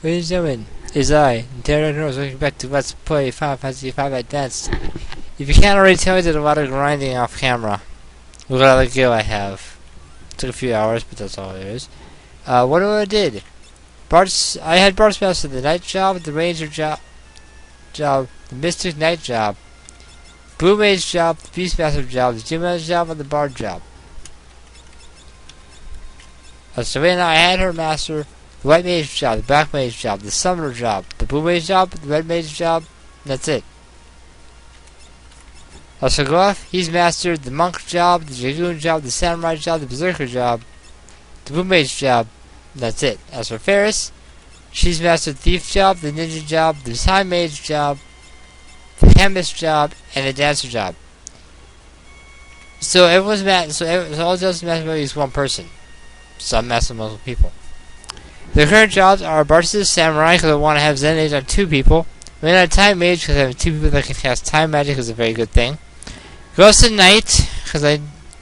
Ladies and gentlemen, it is I, Derek Rose, welcome back to Let's Play Final Fantasy V Advanced. If you can't already tell, I did a lot of grinding off camera. Look at all the gear I have. Took a few hours, but that's all it is. What did? I had Bart's Master, the Night Job, the Ranger job, the Mystic Night Job, Blue Mage Job, the Beastmaster Job, the Gym Master Job, and the Bard Job. So right now I had her master the White Mage Job, the Black Mage Job, the Summoner Job, the Blue Mage Job, the Red Mage Job, and that's it. So go off, he's mastered the Monk Job, the Dragoon Job, the Samurai Job, the Berserker Job, the Blue Mage Job, and that's it. As for Ferris, she's mastered the Thief Job, the Ninja Job, the Time Mage Job, the Chemist Job, and the Dancer Job. So everyone's all it does is master is one person. So I'm mastering multiple people. The current jobs are Bart's Samurai, because I want to have Zen Age on 2 people. I'm in a Time Mage, because I have 2 people that can cast Time Magic, is a very good thing. Ghost of Night, because I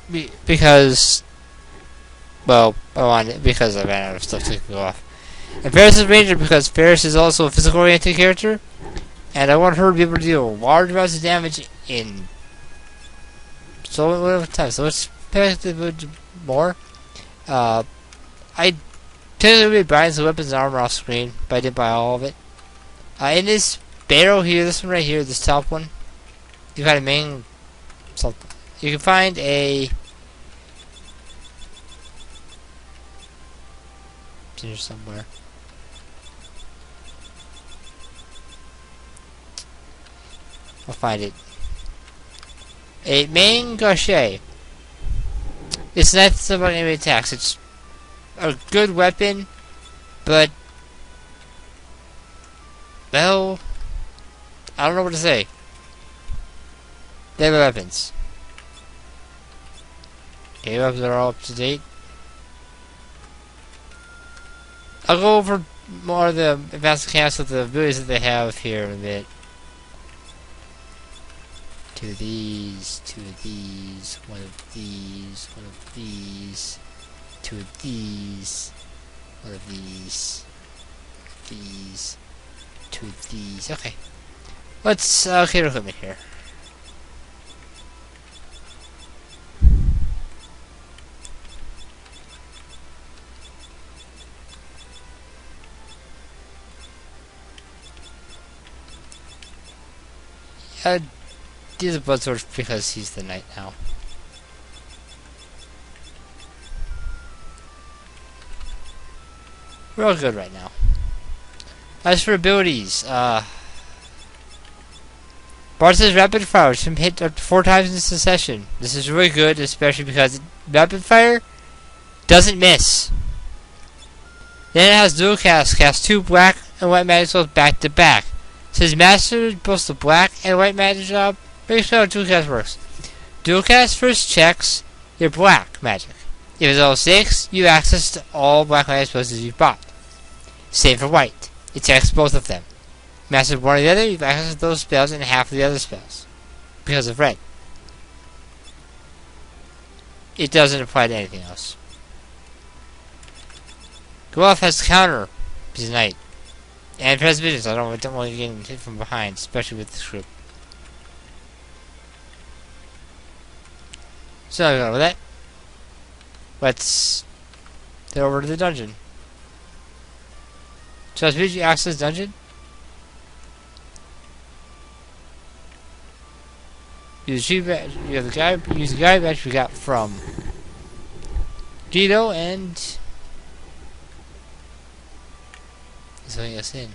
ran out of stuff to go off. And Ferris is Ranger, because Ferris is also a physical oriented character, and I want her to be able to deal large amounts of damage in so time. So it's more. I technically buy some weapons and armor off screen, but I didn't buy all of it. In this barrel here, this one right here, this top one, you got a main something. You can find a it's in here somewhere. I'll find it. A main gaucher. It's not about enemy attacks. It's a good weapon, but well, I don't know what to say. They're weapons. Okay, weapons are all up to date. I'll go over more of the advanced mechanics of the abilities that they have here in a bit. 2 of these, 2 of these, 1 of these, 1 of these, 2 of these, 1 of these, 2 of these. Okay. Let's allocate equipment here. These are blood swords because he's the knight now. We're all good right now. As for abilities, Bart says rapid fire, which can hit up to 4 times in succession. This is really good, especially because rapid fire doesn't miss. Then it has dual cast 2 black and white magic spells back to back. Says master both the black and white magic job. Very how dual cast works. Dual cast first checks your black magic. If it's all 6, you have access to all black magic spells you've bought. Same for white. It checks both of them. Master one or the other, you have access to those spells and half of the other spells. Because of red. It doesn't apply to anything else. Go off has counter. He's knight. And press visions. I don't want to get hit from behind, especially with this group. So with that, let's head over to the dungeon. So as you access dungeon, use the guy badge we got from Guido, and he's letting us in.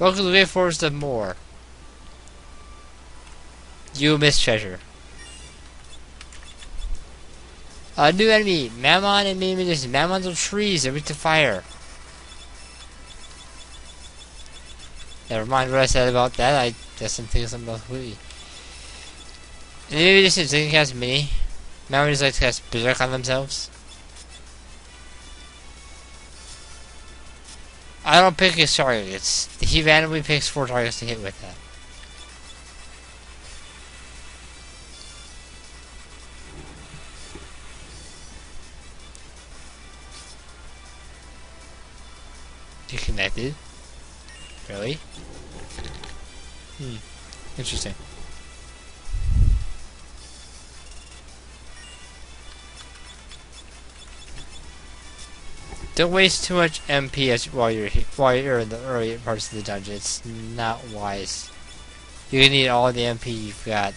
Welcome to the Great Forest of Moor. You miss treasure. A new enemy, Mammon and Minions. Mammons are trees, they're weak to fire. Never mind what I said about that, I just didn't think of something else really. And maybe this is they can cast mini. Mammons like to cast berserk on themselves. I don't pick his targets. He randomly picks 4 targets to hit with that. Connected. Really? Interesting. Don't waste too much MP while you're in the early parts of the dungeon. It's not wise. You're gonna need all the MP you've got.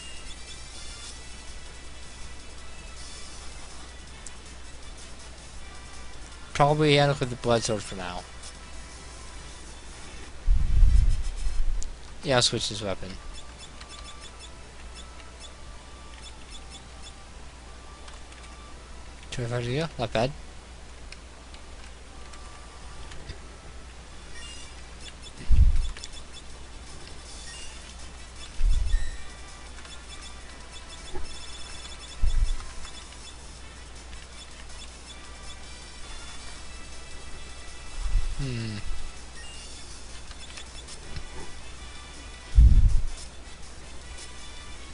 Probably handle with the blood sword for now. Yeah, I'll switch this weapon. 25 to go, not bad.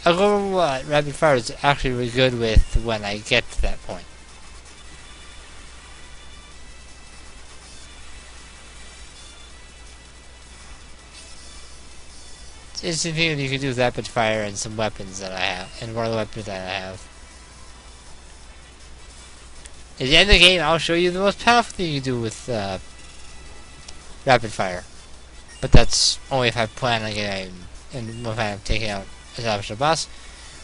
I'll go over what rapid fire is actually really good with when I get to that point. It's the thing that you can do with rapid fire and some weapons that I have, and one of the weapons that I have. At the end of the game, I'll show you the most powerful thing you can do with rapid fire. But that's only if I plan on getting, and if I'm taking out a boss,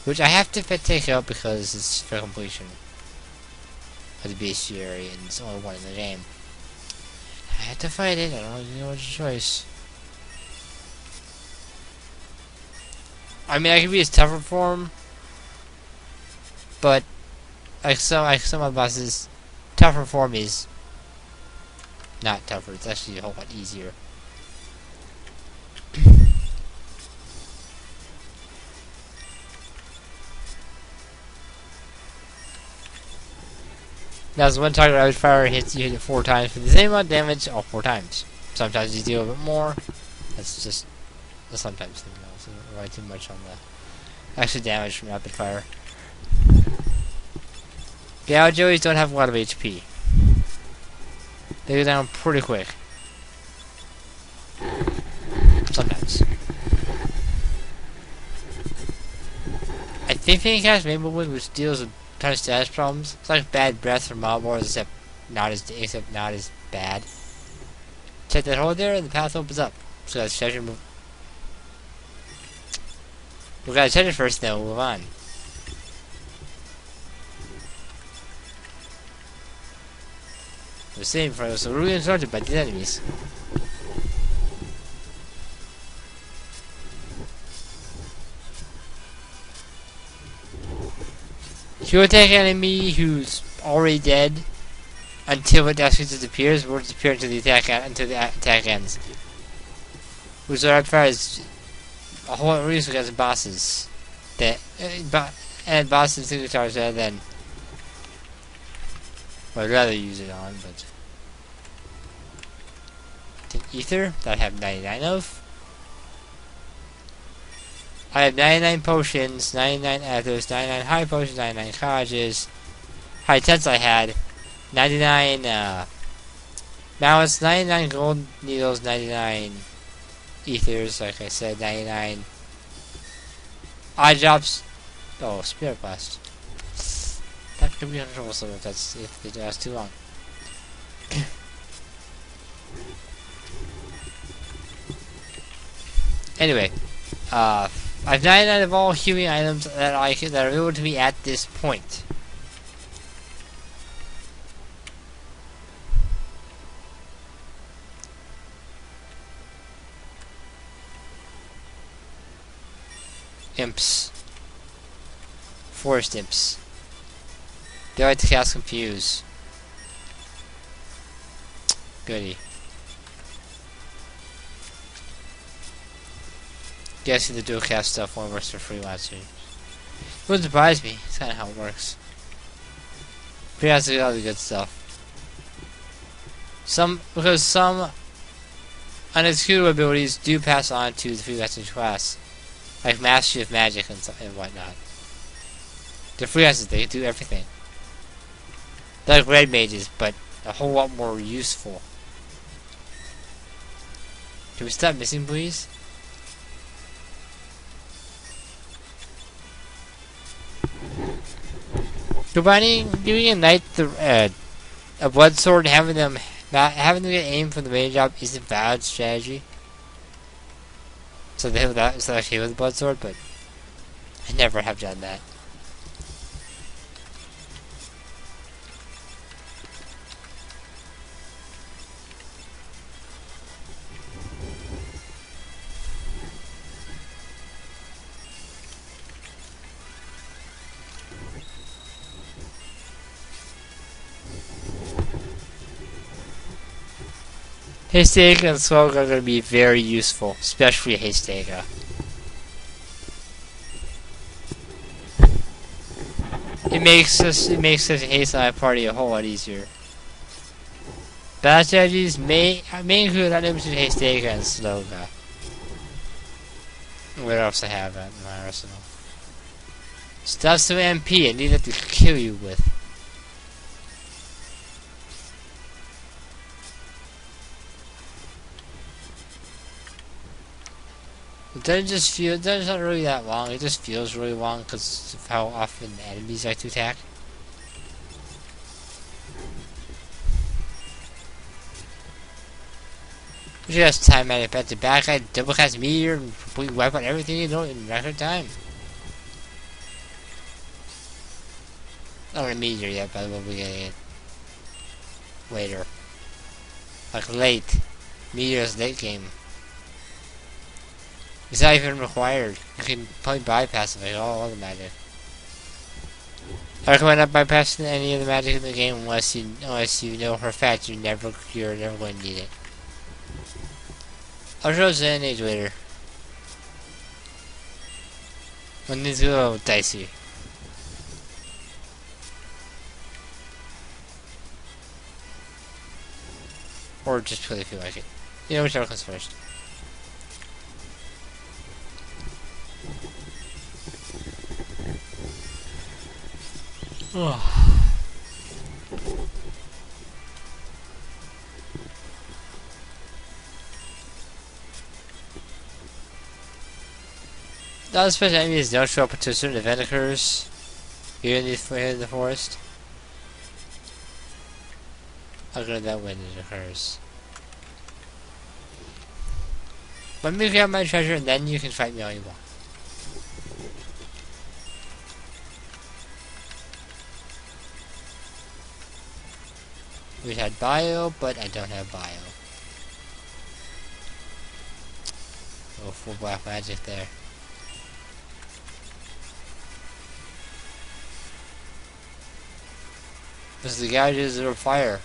which I have to take out because it's for completion of the bestiary, and it's only one in the game. I have to fight it. I don't really know which choice. I mean, I could be his tougher form, but like some of the bosses, tougher form is not tougher. It's actually a whole lot easier. Now, as one target rapid fire hits you 4 times for the same amount of damage, all 4 times. Sometimes you deal a bit more. That's just a sometimes thing. So don't rely too much on the actual damage from rapid fire. Yeah, Joeys don't have a lot of HP. They go down pretty quick. Sometimes. I think they can cast Rainbow Wind, which deals with a ton of status problems. It's like bad breath from mob wars, except not as bad. Check that hole there, and the path opens up. So that's treasure move. We gotta check it first, then we'll move on. We're sitting in front of us, so we're really insulted by these enemies. If you attack an enemy who's already dead until it actually disappears, will disappear until the attack ends. Which rapid fire is a whole lot of reason against bosses that and bosses signatures rather than well, I'd rather use it on, but ether that I have 99 of. I have 99 potions, 99 ethers, 99 high potions, 99 cottages. High tents I had 99 mallets, 99 gold needles, 99 ethers, like I said, 99 odd drops. Oh, spirit blast. That could be troublesome if it lasts too long. Anyway, I have 99 of all healing items that are available to me at this point. Imps. Forest imps. They like to cast Confuse. Goody. Guessing the dual cast stuff only works for freelancers. It wouldn't surprise me. It's kind of how it works. Freelancers get all the good stuff. Because some unexecutable abilities do pass on to the freelancer class, like Mastery of Magic and whatnot. The freelancers, they do everything. They're like red mages, but a whole lot more useful. Can we stop missing, please? Combining, giving a knight a blood sword and having them get aim from the main job is a bad strategy. So they have that instead of actually with the blood sword, but I never have done that. Haystake and Slug are going to be very useful, especially Haystake. It makes the Haystake party a whole lot easier. Bad strategies may include unlimited Haystake and Slug. What else I have in my arsenal? Stuff some MP I need to kill you with. It doesn't not really that long, it just feels really long because of how often enemies like to attack. Just time at it back to back, I double cast meteor and completely wipe out everything you know in record time. Not a meteor yet, but we'll be getting it later. Like late. Meteor's late game. It's not even required. You can probably bypass it like all the magic. I recommend not bypassing any of the magic in the game unless you know for a fact you're never going to need it. I'll show you an age later. When these get a little dicey. Or just purely feel like it. You know whichever comes first. Not special enemies don't show up until a certain event occurs here in the forest. I'll go to that when it occurs. Let me grab my treasure and then you can fight me all you want. We had bio, but I don't have bio. Oh, full black magic there. This is the gouges that are fire.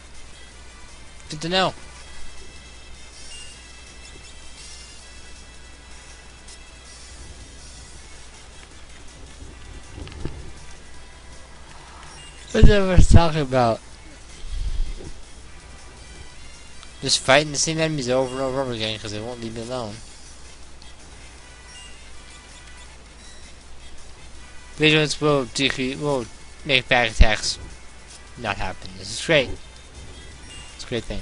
Good to know. What I was talking about? Just fighting the same enemies over and over again because they won't leave me alone. Vigilance will make back attacks not happen. This is great. It's a great thing.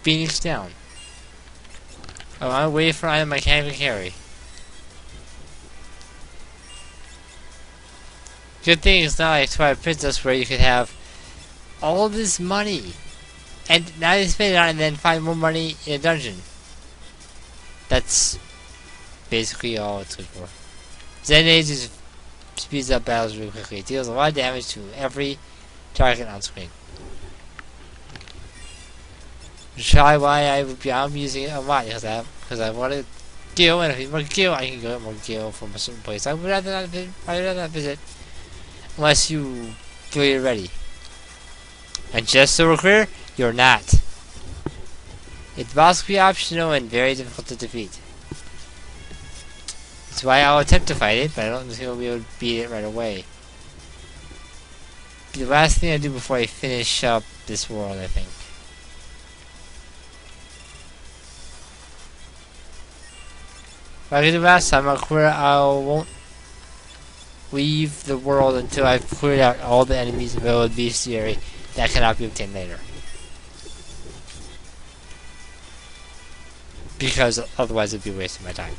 Phoenix down. Oh, I'm waiting for item I can't even carry. Good thing it's not like Twilight Princess where you could have all this money and now you spend it on it and then find more money in a dungeon. That's basically all it's good for. Zen Age just speeds up battles really quickly. It deals a lot of damage to every target on screen. Which is probably why I'm using it a lot because I want to gil, and if you want to gil, I can go more gil from a certain place. I would rather not visit unless you feel you're ready. And just so we're clear, you're not. It's possibly optional and very difficult to defeat. That's why I'll attempt to fight it, but I don't think I'll be able to beat it right away. Be the last thing I do before I finish up this world, I think. Like I did last time, I won't leave the world until I've cleared out all the enemies available in bestiary that cannot be obtained later. Because otherwise it'd be wasting my time.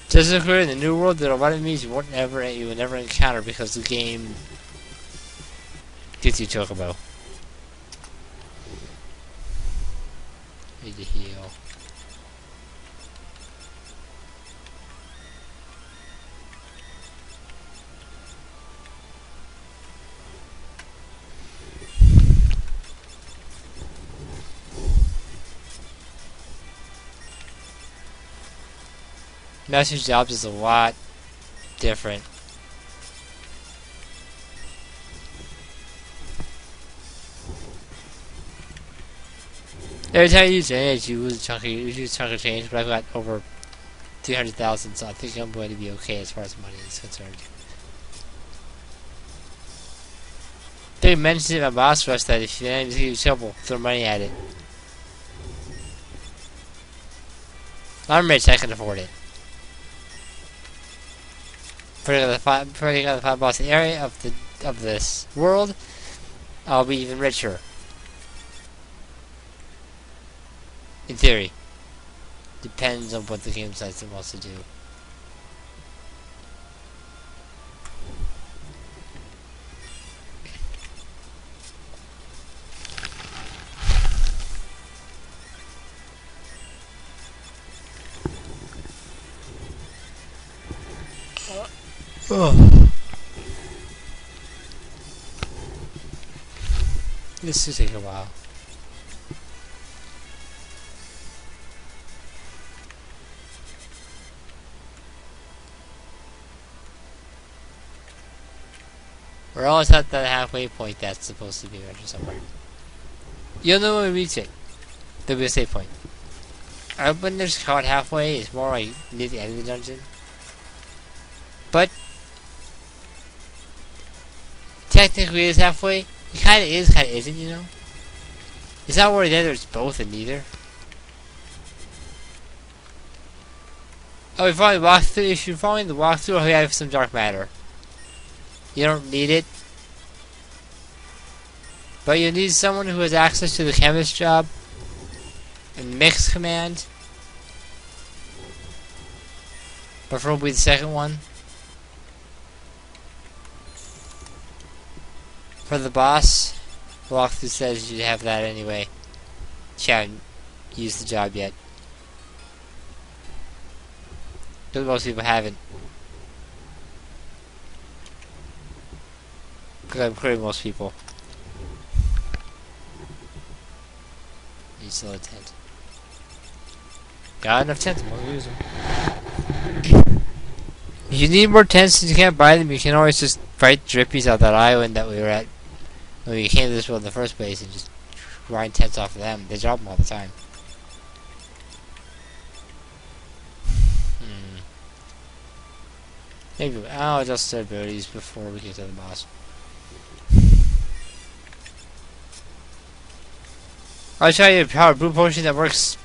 Just as clear in the new world, there are a lot of enemies you will never encounter because the game gives you chocobo. Need to heal. Message jobs is a lot different. Every time you use advantage, you lose a chunk of change, but I've got over 300,000, so I think I'm going to be okay as far as money is concerned. They mentioned in my boss rush that if you enemies give you trouble, throw money at it. I'm rich, I can afford it. Putting on the five boss area of this world, I'll be even richer. In theory. Depends on what the game decides it wants to do. Oh. This will take a while. We're always at that halfway point that's supposed to be measured somewhere. You'll know when we reach it. There'll be a save point. When there's caught halfway, it's more like near the end of the dungeon. But technically it's halfway. It kinda is, kinda isn't, you know? It's not where either it's both and neither. Oh, if you're following the walkthrough, oh, you have some dark matter. You don't need it. But you need someone who has access to the chemist job and mix command. Preferably the second one. For the boss, the walkthrough says you have that anyway. You haven't used the job yet. But most people haven't. Because I'm clearing most people. Need still a tent. Got enough tents, I'm gonna use them. If you need more tents and you can't buy them, you can always just fight drippies out that island that we were at when we came to this world in the first place and just grind tents off of them. They drop them all the time. Maybe I'll adjust their abilities before we get to the boss. I'll try you a power brew potion that works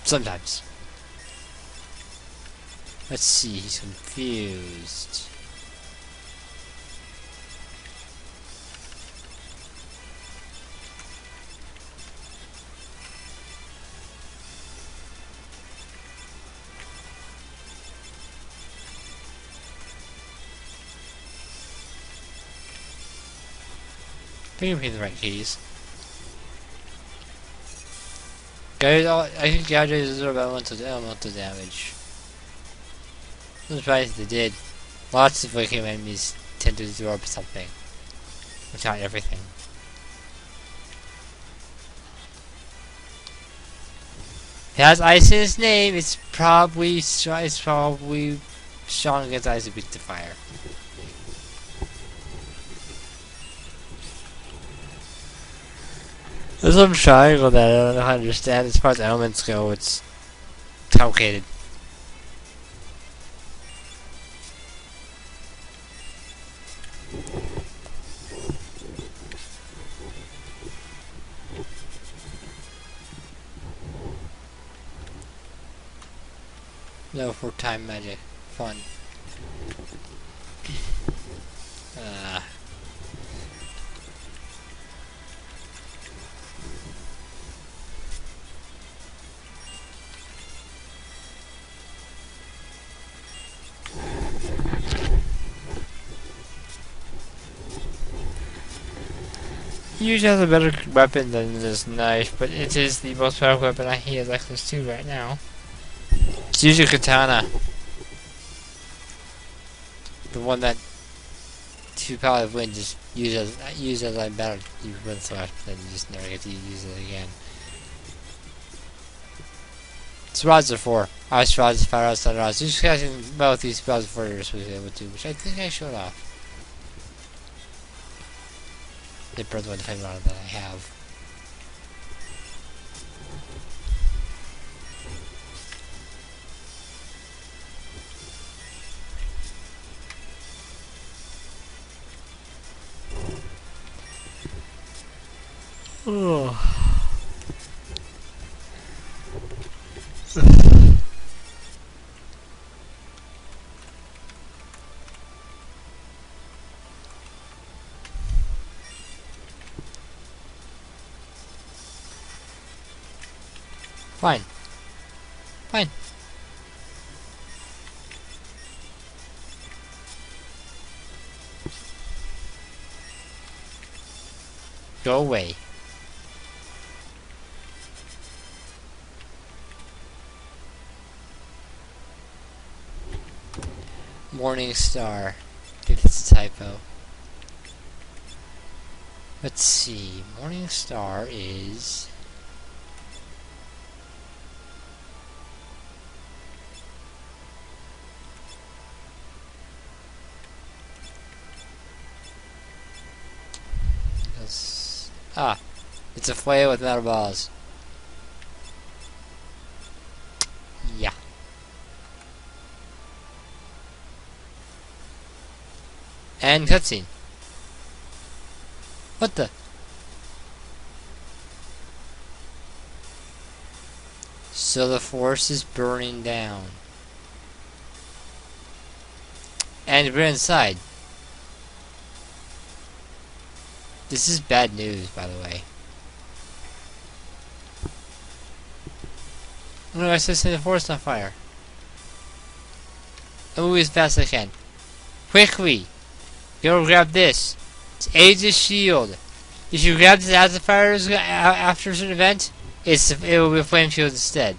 sometimes. Let's see, he's confused. I think I'm hitting the right keys. Guys, I think Gadget is elemental damage. I'm surprised they did. Lots of Viking enemies tend to absorb something. But not everything. It has ice in its name, it's probably strong against ice and weak to fire. There's some triangle that I don't know how to understand. As far as elements go, it's complicated. No, for time magic. Fun. He usually has a better weapon than this knife, but it is the most powerful weapon he has access to right now. It's usually katana. The one that two power of wind just use as like better you win slash, but then you just never get to use it again. Sprouts are 4. I was sprouts, fire outs, thunder outs. Just casting both these spells before you're supposed to be able to, which I think I showed off. The birth one type model that I have. Oh. Fine. Fine. Go away. Morning Star. I think it's a typo. Let's see. Morning Star is... it's a flail with metal balls. Yeah. And cutscene. What the? So the forest is burning down. And we're inside. This is bad news, by the way. No, I said set the forest on fire. I'll move as fast as I can. Quickly! Go grab this. It's Aegis Shield. If you grab this as the fire is after an event, it will be a flame shield instead.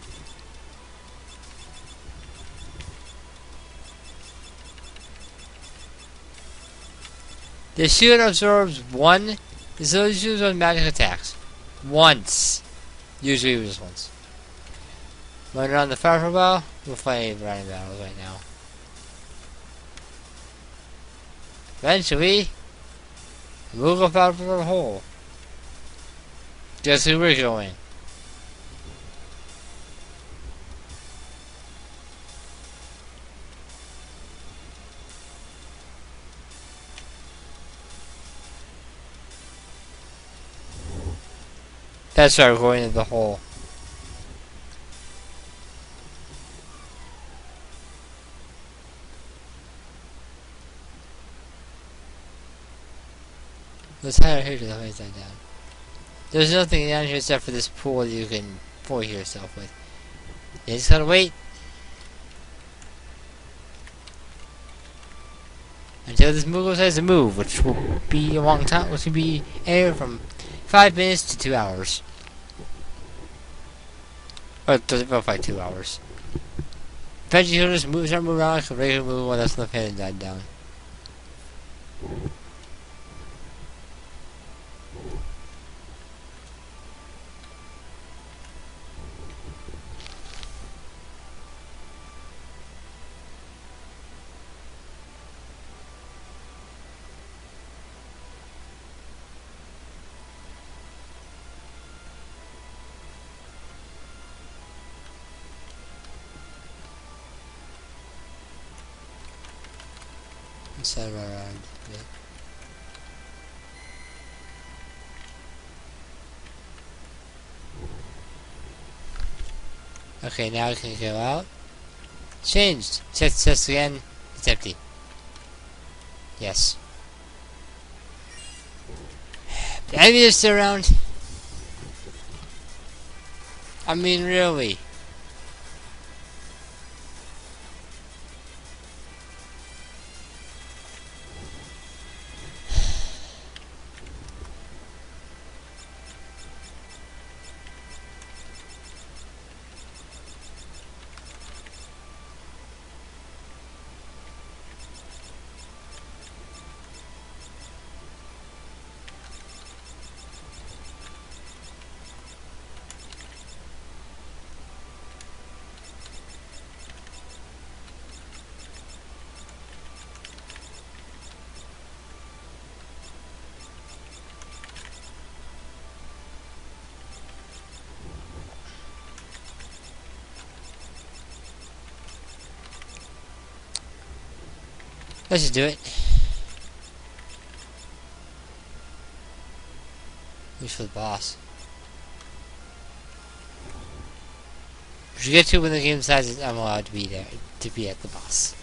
The shield absorbs one. This shield on magic attacks. Once. Usually just once. When we're on the fire for a while, we'll fight running battles right now. Eventually, we'll go out for a hole. Guess who we're going? That's right, we're going into the hole. Let's hide here to the place that down. There's nothing down here except for this pool you can pour yourself with. You just gotta wait until this Moogle says to move, which will be a long time, which will be anywhere from 5 minutes to 2 hours. Or does it feel like 2 hours? Eventually he'll just start moving around like a regular Moogle when that's left hand died down. Inside right around it. Okay, now we can go out. Changed. Check the chest again. It's empty. Yes. The enemy is still around. I mean, really. Let's just do it. Who's for the boss? We should get to when the game decides I'm allowed to be there, to be at the boss.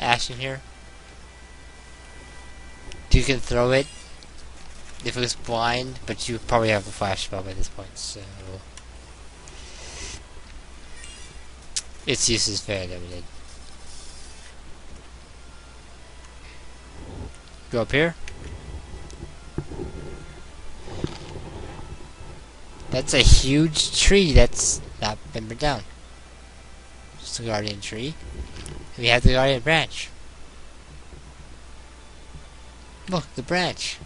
Ash in here. You can throw it if it was blind, but you probably have a flash spell by this point, so its use is very limited. Go up here. That's a huge tree that's not been burned down. Just a guardian tree. We have the guardian branch. Look, the branch.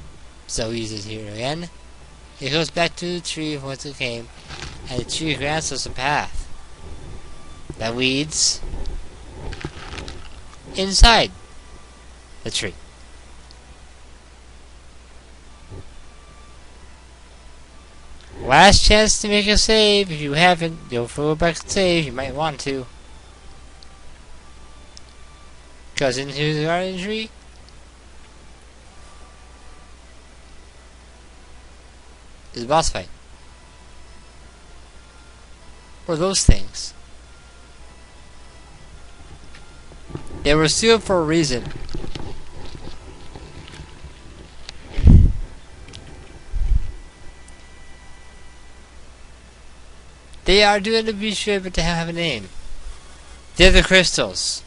So we use it here again. It goes back to the tree from whence it came, and the tree grants us a path that leads inside the tree. Last chance to make a save. If you haven't, you'll go back and save. You might want to. Goes into the garden tree. Is a boss fight. Or those things. They were sealed for a reason. They are doing to be sure, but to have a name. They're the crystals.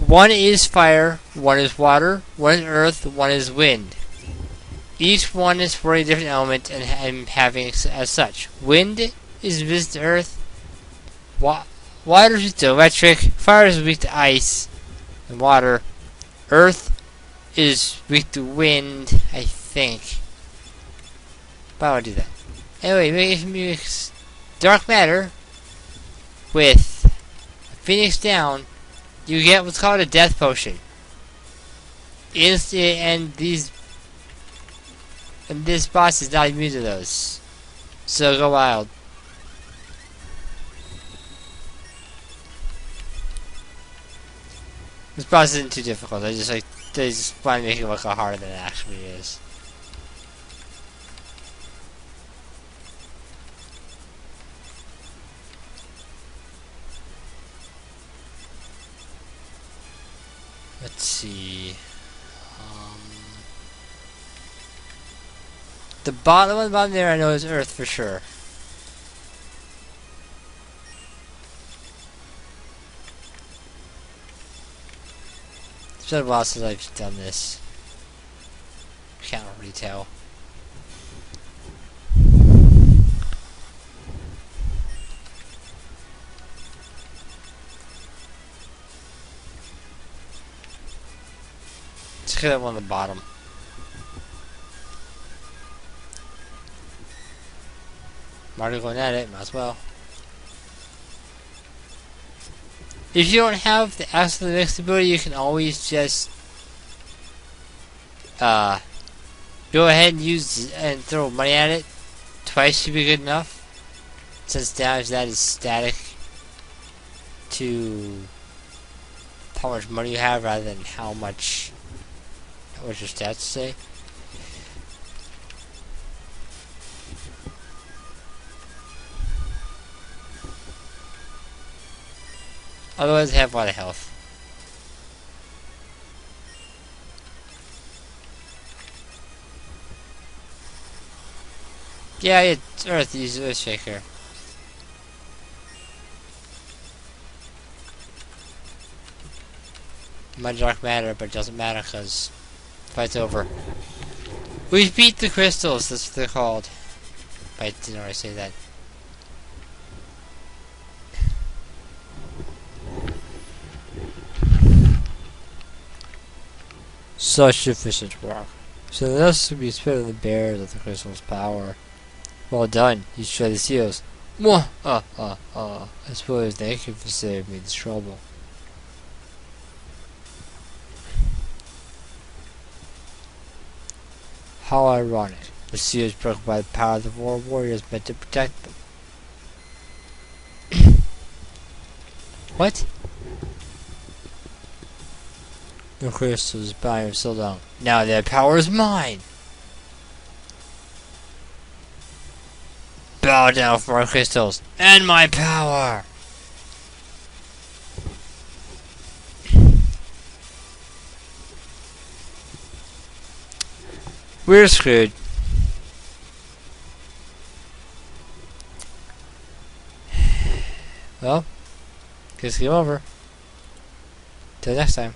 One is fire, one is water, one is earth, one is wind. Each one is for a different element and having as such. Wind is weak to earth. Water is weak to electric. Fire is weak to ice and water. Earth is weak to wind, I think. But I'll do that. Anyway, if you mix dark matter with Phoenix down, you get what's called a death potion. And this boss is not immune to those. So go wild. This boss isn't too difficult. They just want to make it look harder than it actually is. Let's see. The bottom there I know is Earth for sure. It's been a while since I've done this. Can't really tell. Let's get that one on the bottom. I'm already going at it, might as well. If you don't have the absolute next ability, you can always just go ahead and use and throw money at it. Twice should be good enough, since damage that is static to how much money you have rather than how much your stats say. Otherwise, they have a lot of health. Yeah, it's Earth. Use Earth Shaker. My dark matter, but it doesn't matter because fight's over. We beat the crystals. That's what they're called. I didn't already say that. Such efficient work. So this would be spit of the bears of the crystal's power. Well done. You shred the seals. Mwah! I suppose thank you for saving me this trouble. How ironic. The seals broken by the power of the four warriors meant to protect them. What? The crystals bound him so long. Now their power is mine! Bow down for my crystals and my power! We're screwed. Well, guess game over. Till next time.